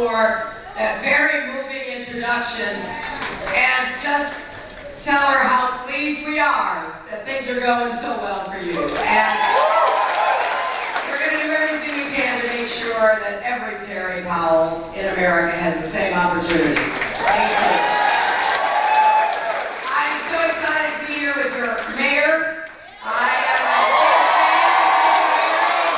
for that very moving introduction and just tell her how pleased we are that things are going so well for you. And we're going to do everything we can to make sure that every Terry Powell in America has the same opportunity. Thank you. I'm so excited to be here with your mayor. I am a big fan.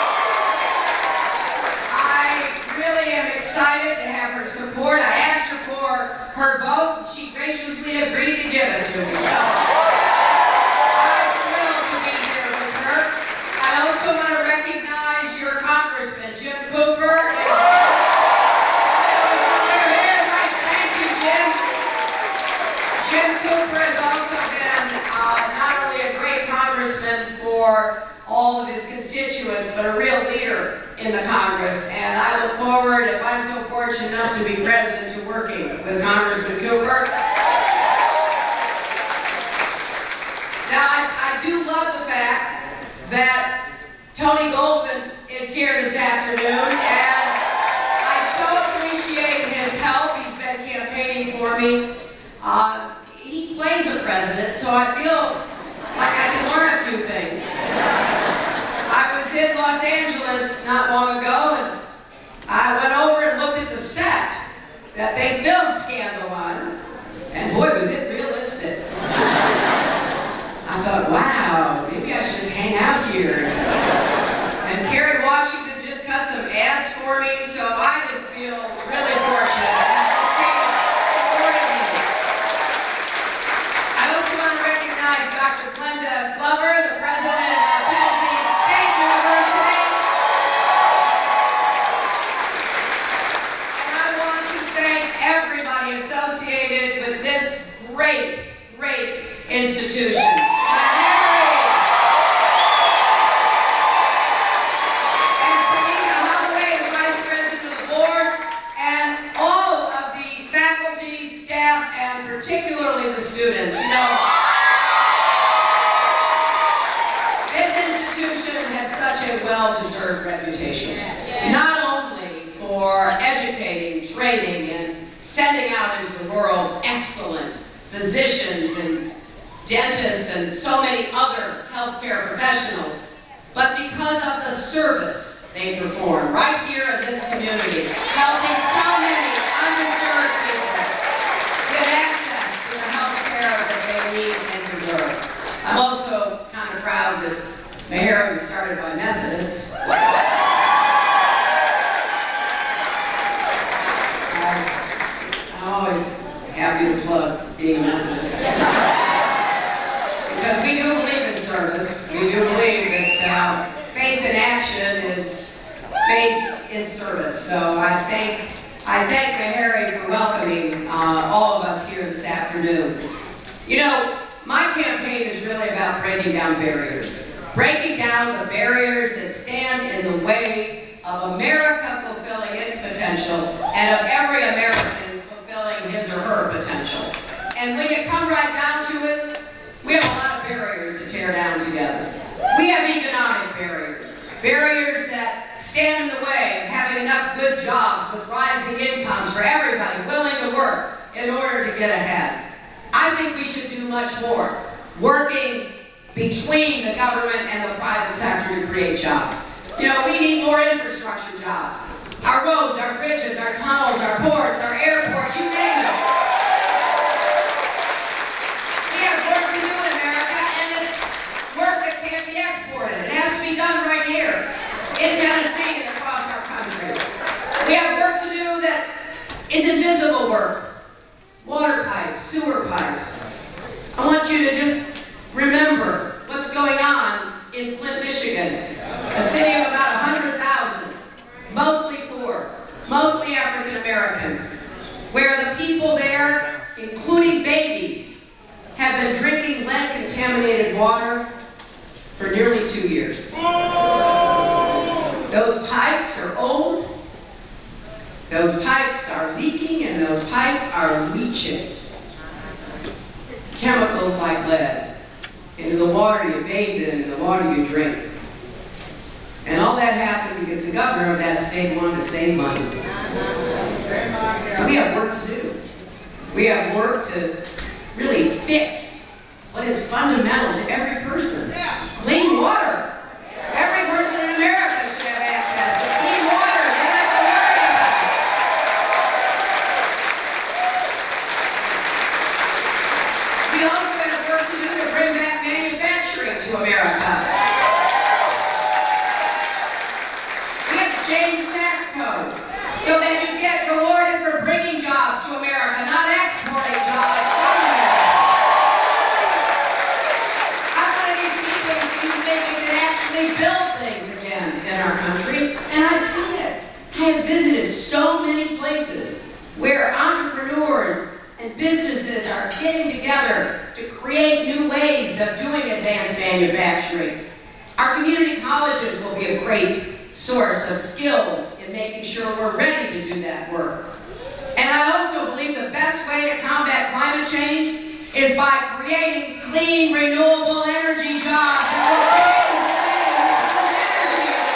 I really am excited to have her support. I asked her for her vote, and she graciously agreed to give it to me. So I'm thrilled to be here with her. I also want to recognize your congressman, Jim Cooper. Thank you, Jim. Jim Cooper has also been not only a great congressman for all of his constituents, but a real leader in the Congress. And I look forward, if I'm so fortunate enough to be president, to working with Congressman Cooper. Now, I do love the fact that Tony Goldman is here this afternoon, and I so appreciate his help. He's been campaigning for me. He plays the president, so I feel like I can learn a few things. I was in Los Angeles not long ago, and I went over and looked at the set that they filmed Scandal on, and boy, was it realistic. I thought, wow, maybe I should just hang out here. And Kerry Washington just cut some ads for me, so I just feel really fortunate. And this came supporting me. I also want to recognize Dr. Glenda Glover, the president of Tennessee State University. And I want to thank everybody associated with this great, great institution. Particularly the students. You know, this institution has such a well-deserved reputation. Not only for educating, training, and sending out into the world excellent physicians and dentists and so many other healthcare professionals, but because of the service they perform right here in this community, helping so many underserved people get access to the health care that they need and deserve. I'm also kind of proud that Meharry was started by Methodists. I'm always happy to plug being a Methodist. Because we do believe in service. We do believe that faith in action is faith in service. So I thank Meharry for welcoming all of us here this afternoon. You know, my campaign is really about breaking down barriers. Breaking down the barriers that stand in the way of America fulfilling its potential and of every American fulfilling his or her potential. And when you come right down to it, we have a lot of barriers to tear down together. We have economic barriers. Barriers that stand in the way of having enough good jobs with rising incomes for everybody willing to work in order to get ahead. I think we should do much more, working between the government and the private sector to create jobs. You know, we need more infrastructure jobs. Our roads, our bridges, our tunnels, our ports, our airports, you name it. We have work to do in America, and it's work that can't be exported. It has to be done right here in Tennessee and across our country. We have work to do that is invisible work. Water pipes, sewer pipes. I want you to just remember what's going on in Flint, Michigan, a city of about 100,000, mostly poor, mostly African American, where the people there, including babies, have been drinking lead-contaminated water for nearly 2 years. Those pipes are old, those pipes are leaking, and those pipes are leaching chemicals like lead into the water you bathe in and the water you drink. And all that happened because the governor of that state wanted to save money. So we have work to do. We have work to really fix what is fundamental to every person. Clean water. Every person in America should have access to clean water. They don't have to worry about it. We also have work to do to bring back manufacturing to America. We have to change the tax code so that you get rewarded for bringing jobs to America, not exporting jobs from America. I'm one of these people who think we can actually build things again in our country, and I've seen it. I have visited so many places where entrepreneurs and businesses are getting together to create new ways of doing advanced manufacturing. Our community colleges will be a great source of skills in making sure we're ready to do that work. And I also believe the best way to combat climate change is by creating clean, renewable energy jobs. And we're creating clean, renewable energy in the country.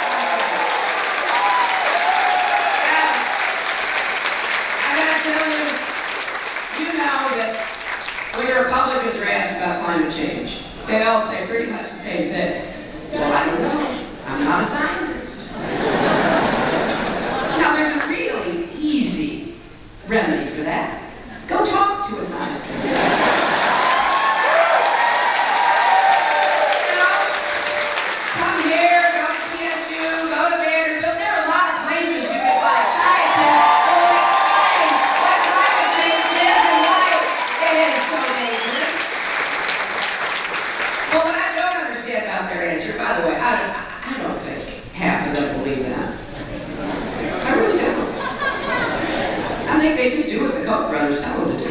I gotta tell you, you know that when Republicans are asked about climate change, they all say pretty much the same thing. Well, I don't know. I'm not a scientist. Now, there's a really easy remedy for that. Go talk to a scientist. You know, come here, go to TSU, go to Vanderbilt. There are a lot of places you can find scientists who will explain what climate change is and why it is so dangerous. Well, what I don't understand about their answer, by the way, I don't think half of them believe that. I really don't. I think they just do what the Koch brothers tell them to do.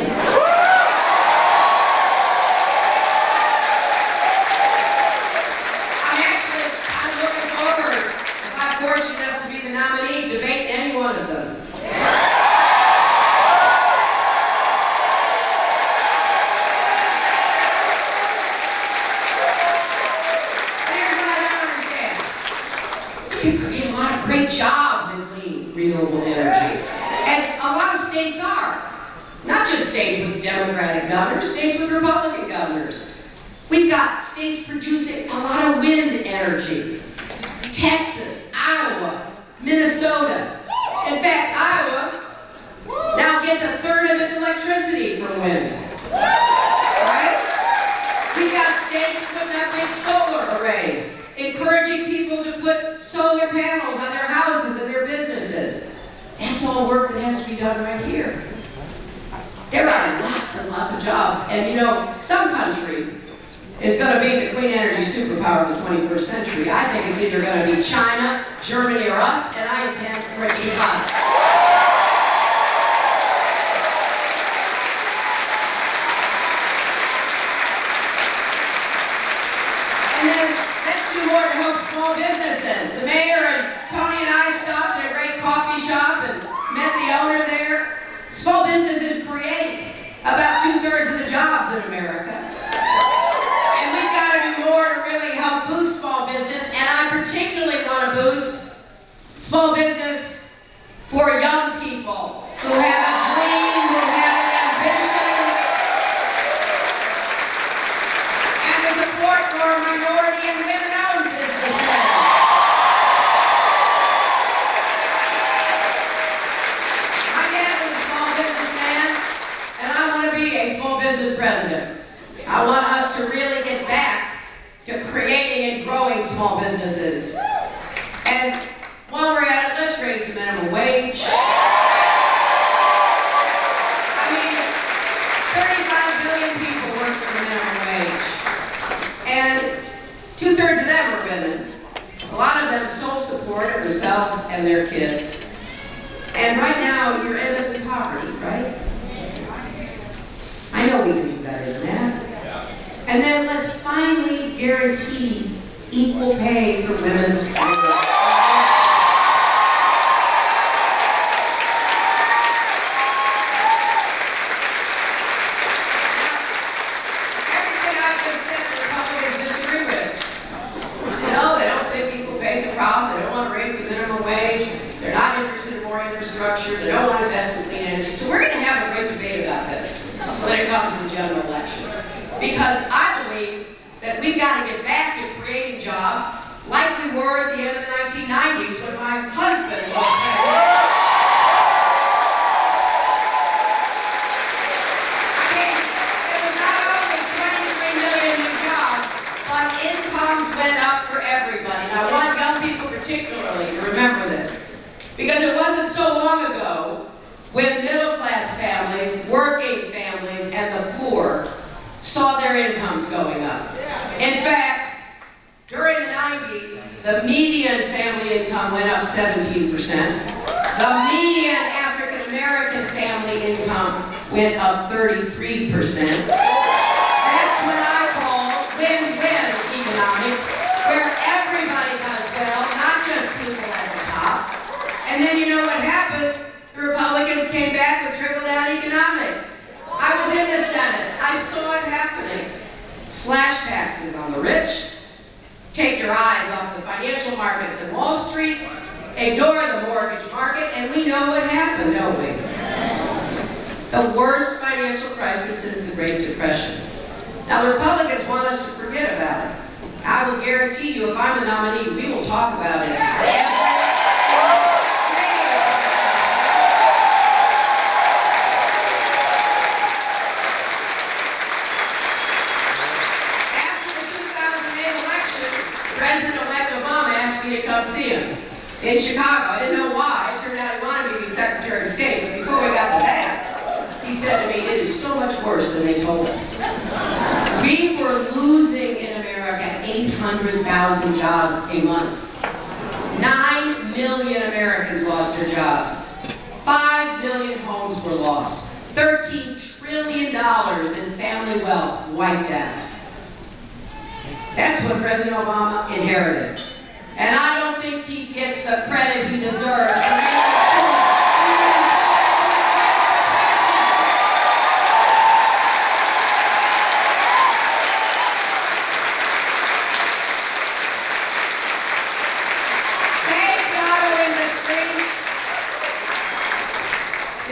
I'm looking forward, if I'm fortunate enough to be the nominee, to debate any one of them. You can create a lot of great jobs in clean, renewable energy. And a lot of states are. Not just states with Democratic governors, states with Republican governors. We've got states producing a lot of wind energy. Texas, Iowa, Minnesota. In fact, Iowa now gets a third of its electricity from wind. Right? We've got states putting up big solar arrays, encouraging people to put solar panels on their houses and their businesses. That's all work that has to be done right here. There are lots and lots of jobs. And you know, some country is going to be the clean energy superpower of the 21st century. I think it's either going to be China, Germany, or us, and I intend for it to be us. And then let's do more to help small businesses. The mayor and Tony and I stopped at a great coffee shop and met the owner there. Small businesses create about 2/3 of the jobs in America. And we've got to do more to really help boost small business. And I particularly want to boost small business for young people who have a dream, who have an ambition, and the support for minority and women-owned businesses. My dad was a small businessman, and I want to be a small business president. I want us to really get back to creating and growing small businesses. And while we're at it, let's raise the minimum wage. I mean, 35 billion people work for the minimum wage. And 2/3 of them are women. A lot of them sole support of themselves and their kids. And right now, you're ending in poverty, right? I know we can do better than that. And then let's finally guarantee equal pay for women's work. Everything I've just said, the Republicans disagree with. You know, they don't think equal pay is a problem. They don't want to raise the minimum wage. They're not interested in in more infrastructure, they don't want to invest in clean energy. So we're going to have a great debate about this when it comes to the general election. Because I believe that we've got to get back to creating jobs like we were at the end of the 1990s when my husband was president. It was not only 23 million new jobs, but incomes went up for everybody. And I want young people particularly to remember this, because it wasn't so long ago when middle-class families, working families, and the poor saw their incomes going up. In fact, during the 90s, the median family income went up 17%. The median African-American family income went up 33%. That's what I call win-win economics, where everybody does well, not just people at the top. And then you know what happened? The Republicans came back with trickle-down economics. I was in the Senate. I saw it happening. Slash taxes on the rich, take your eyes off the financial markets and Wall Street, ignore the mortgage market, and we know what happened, don't we? The worst financial crisis since the Great Depression. Now, the Republicans want us to forget about it. I will guarantee you, if I'm the nominee, we will talk about it. President-elect Obama asked me to come see him in Chicago. I didn't know why. It turned out he wanted me to be Secretary of State. But before we got to that, he said to me, it is so much worse than they told us. We were losing in America 800,000 jobs a month. 9 million Americans lost their jobs. 5 million homes were lost. $13 trillion in family wealth wiped out. That's what President Obama inherited. And I don't think he gets the credit he deserves for making sure. Save the auto industry.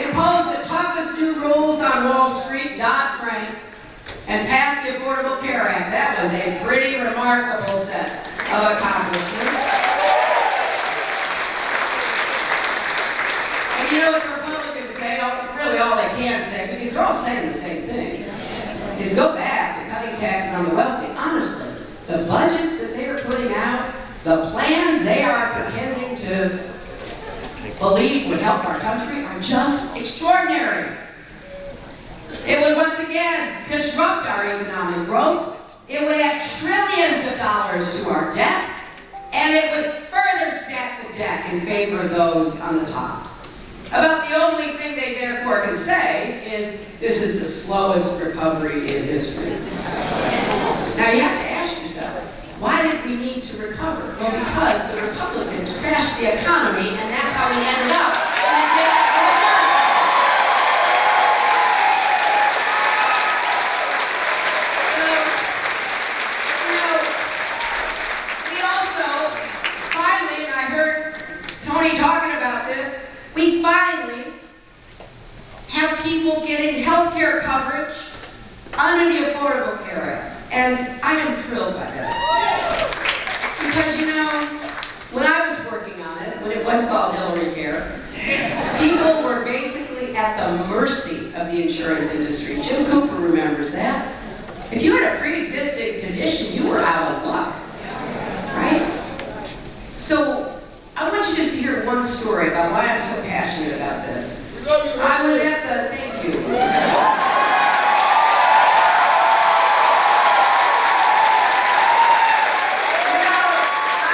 Impose the toughest new rules on Wall Street, Dodd-Frank, and passed the Affordable Care Act. That was a pretty remarkable set of accomplishments. And you know what the Republicans say, really all they can say, because they're all saying the same thing, is go back to cutting taxes on the wealthy. Honestly, the budgets that they are putting out, the plans they are pretending to believe would help our country are just extraordinary. It would once again disrupt our economic growth. It would add trillions of dollars to our debt, and it would further stack the deck in favor of those on the top. About the only thing they therefore can say is, this is the slowest recovery in history. Now you have to ask yourself, why did we need to recover? Well, because the Republicans crashed the economy, and that's how we ended up in the debt. Talking about this, we finally have people getting health care coverage under the Affordable Care Act. And I am thrilled by this. Because, you know, when I was working on it, when it was called Hillary Care, people were basically at the mercy of the insurance industry. Jim Cooper remembers that. If you had a pre-existing condition, you were out of luck, right? So, I want you just to hear one story about why I'm so passionate about this. I was at the, thank you. You know,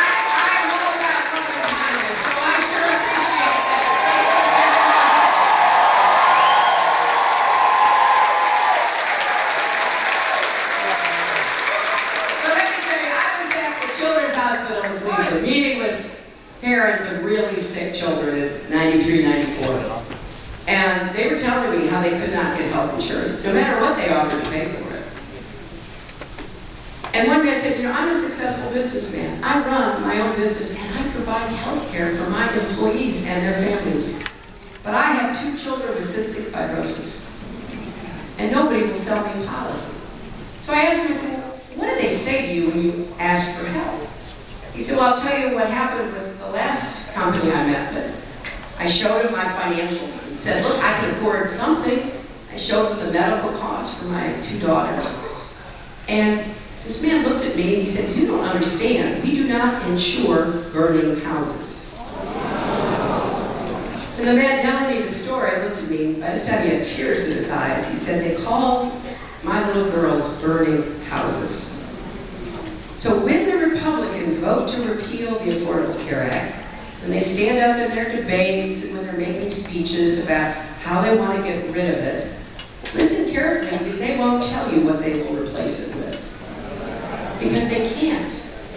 I'm all about public kindness, so I sure appreciate that. So let me tell you, I was at the Children's Hospital in Cleveland, meeting with parents of really sick children at 93, 94. And they were telling me how they could not get health insurance, no matter what they offered to pay for it. And one man said, you know, I'm a successful businessman. I run my own business and I provide health care for my employees and their families. But I have 2 children with cystic fibrosis. And nobody will sell me a policy. So I asked him, I said, well, what do they say to you when you ask for help? He said, well, I'll tell you what happened with the last company I met with. I showed him my financials and said, look, I can afford something. I showed him the medical costs for my 2 daughters. And this man looked at me and he said, you don't understand. We do not insure burning houses. And the man telling me the story looked at me. By this time he had tears in his eyes. He said, they called my little girls burning houses. So when the Republicans vote to repeal the Affordable Care Act, when they stand up in their debates and when they're making speeches about how they want to get rid of it, listen carefully because they won't tell you what they will replace it with. Because they can't.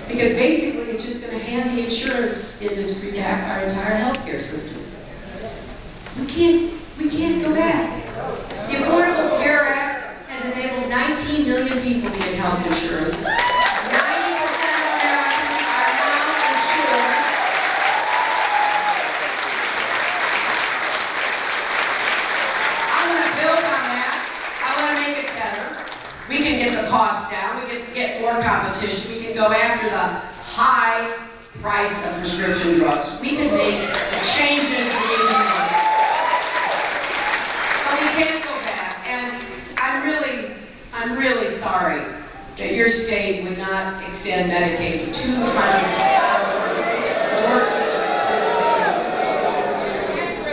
Because basically it's just going to hand the insurance industry back our entire healthcare system. We can't go back. The Affordable Care Act has enabled 19 million people to get health insurance. 90% of Americans are now insured. I want to build on that. I want to make it better. We can get the cost down. We can get more competition. We can go after the high price of prescription drugs. We can make the changes we need to make. But we can't go back. And I'm really sorry that your state would not extend Medicaid to 200,000 working citizens.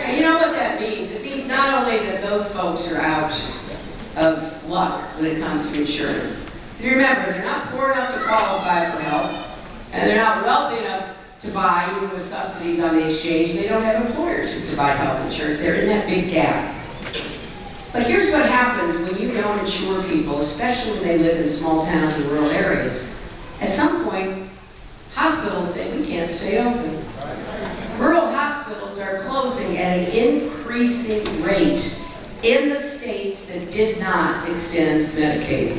And you know what that means? It means not only that those folks are out of luck when it comes to insurance. If you remember, they're not poor enough to qualify for help, and they're not wealthy enough to buy, even with subsidies on the exchange, and they don't have employers who provide health insurance. They're in that big gap. But here's what happens when you don't insure people, especially when they live in small towns and rural areas. At some point, hospitals say we can't stay open. Rural hospitals are closing at an increasing rate in the states that did not extend Medicaid.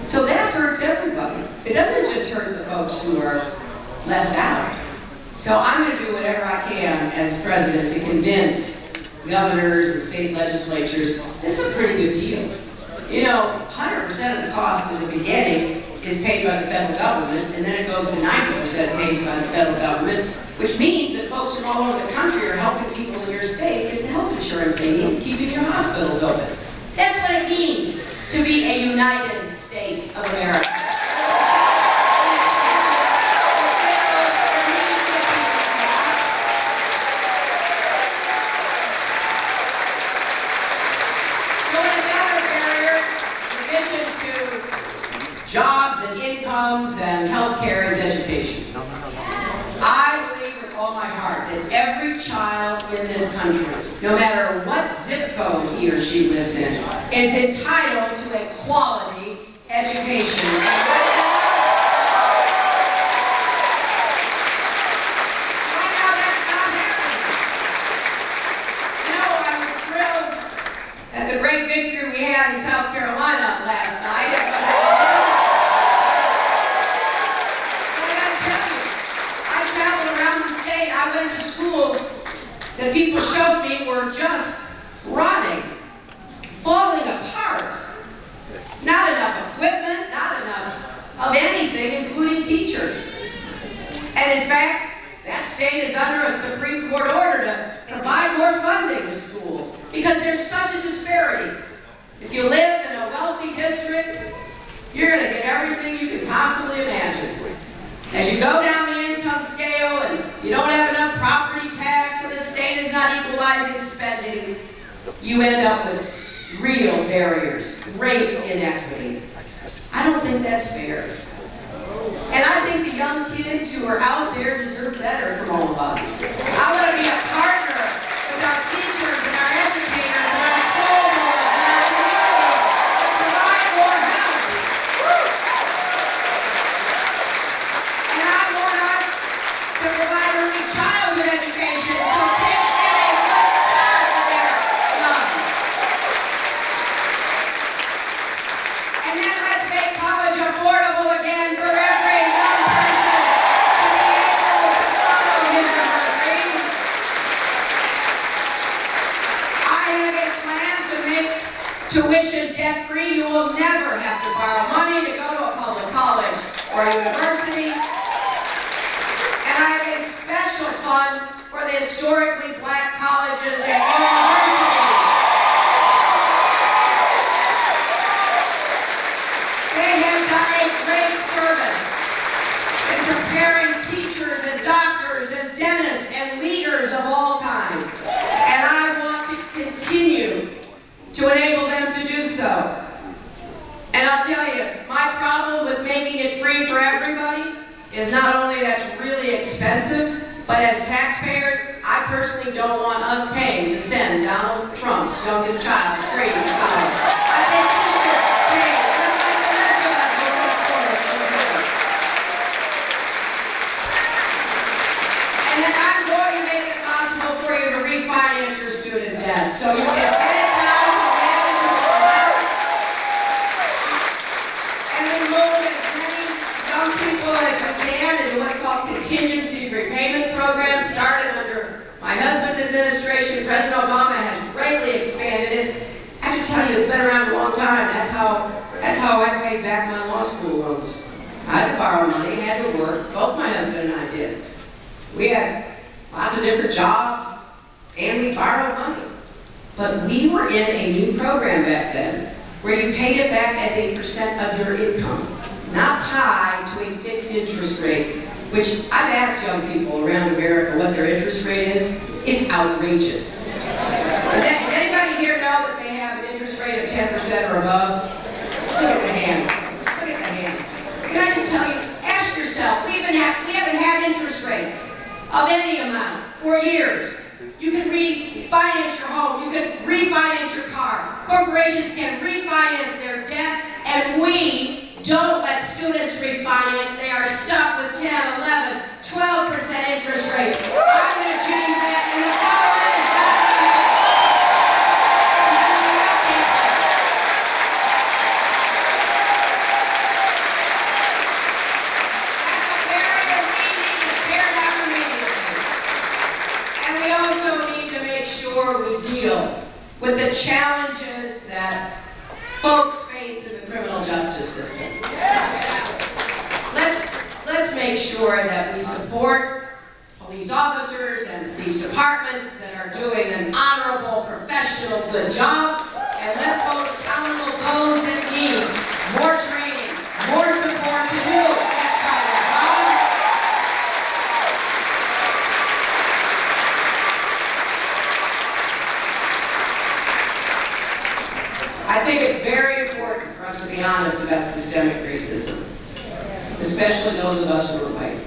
So that hurts everybody. It doesn't just hurt the folks who are left out. So I'm going to do whatever I can as president to convince governors and state legislatures this is a pretty good deal. You know, 100% of the cost in the beginning is paid by the federal government, and then it goes to 90% paid by the federal government, which means that folks from all over the country are helping people in your state get the health insurance they need, keeping your hospitals open. That's what it means to be a United States of America. Jobs and incomes and health care is education. I believe with all my heart that every child in this country, no matter what zip code he or she lives in, is entitled to a quality education. Right now, that's not happening. You know, I was thrilled at the great victory we had in South Carolina last night. I went to schools that people showed me were just rotting, falling apart. Not enough equipment, not enough of anything, including teachers. And in fact, that state is under a Supreme Court order to provide more funding to schools because there's such a disparity. If you live in a wealthy district, you're going to get everything you can possibly imagine. As you go down the income scale and you don't have enough property tax and the state is not equalizing spending, you end up with real barriers, great inequity. I don't think that's fair. And I think the young kids who are out there deserve better from all of us. I want to be a partner with our teachers and our educators and our school boards and our communities to provide more help. And I want us to provide early childhood education so kids get a good start in their life. And then let's make college affordable again. tuition debt-free. You will never have to borrow money to go to a public college or university. And I have a special fund for the historically black colleges and universities. They have done a great service in preparing teachers and doctors and dentists and leaders of all kinds. And I want to continue to enable them to do so. And I'll tell you, my problem with making it free for everybody is not only that's really expensive, but as taxpayers, I personally don't want us paying to send Donald Trump's youngest child free to college. I think we should pay just like the rest of us who can afford it. And then I'm going to make it possible for you to refinance your student debt. So you can get it down to manageable amount. And we move as many young people as we can into what's called contingency repayment programs, started under my husband's administration. President Obama has greatly expanded it. I have to tell you, it's been around a long time. That's how I paid back my law school loans. I had to borrow money, had to work. Both my husband and I did. We had lots of different jobs, and we borrowed money. But we were in a new program back then where you paid it back as a % of your income, not tied to a fixed interest rate, which I've asked young people around America what their interest rate is. It's outrageous. Does anybody here know that they have an interest rate of 10% or above? Look at the hands. Look at the hands. Can I just tell you, ask yourself, we haven't had interest rates of any amount for years. You can refinance your home, you can refinance your car. Corporations can refinance their debt, and we don't let students refinance. They are stuck with 10, 11, 12% interest rates. I'm going to change that, and the government is not going to. That's a barrier we need to tear down immediately. And we also need to make sure we deal with the challenges that folks face in the criminal justice system. Let's make sure that we support police officers and police departments that are doing an honorable, professional, good job, and let's hold accountable those that need more training, more support to do that kind of job. I think it's very important for us to be honest about systemic racism, especially those of us who are white,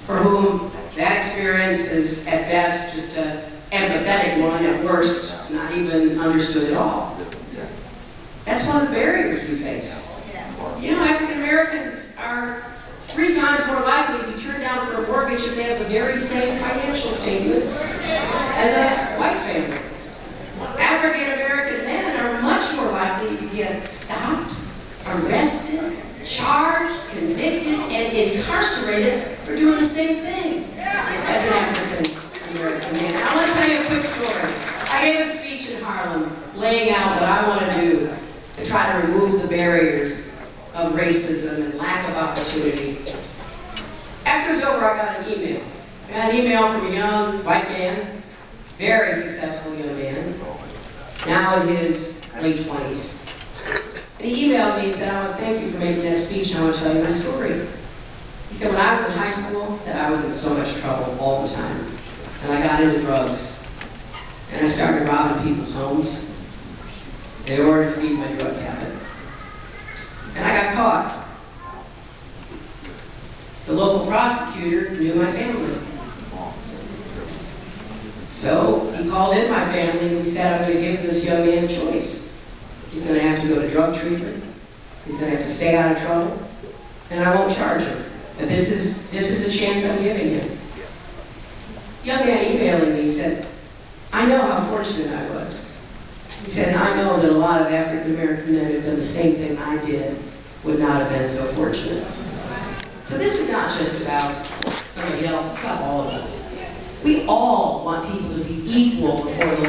for whom that experience is at best just an empathetic one, at worst not even understood at all. That's one of the barriers we face. You know, African Americans are 3 times more likely to be turned down for a mortgage if they have the very same financial statement as a white family. African American men are much more likely to get stopped, arrested, charged, convicted, and incarcerated for doing the same thing as an African American man. I want to tell you a quick story. I gave a speech in Harlem laying out what I want to do to try to remove the barriers of racism and lack of opportunity. After it was over, I got an email. I got an email from a young white man, very successful young man, now in his late 20s. And he emailed me and said, I want to thank you for making that speech, and I want to tell you my story. He said, when I was in high school, he said, I was in so much trouble all the time. And I got into drugs. And I started robbing people's homes in order to feed my drug habit. And I got caught. The local prosecutor knew my family. So he called in my family and he said, I'm going to give this young man a choice. He's going to have to go to drug treatment. He's going to have to stay out of trouble. And I won't charge him. But this is a chance I'm giving him. Young man emailing me said, I know how fortunate I was. He said, I know that a lot of African American men who've done the same thing I did would not have been so fortunate. So this is not just about somebody else, it's about all of us. We all want people to be equal before the law.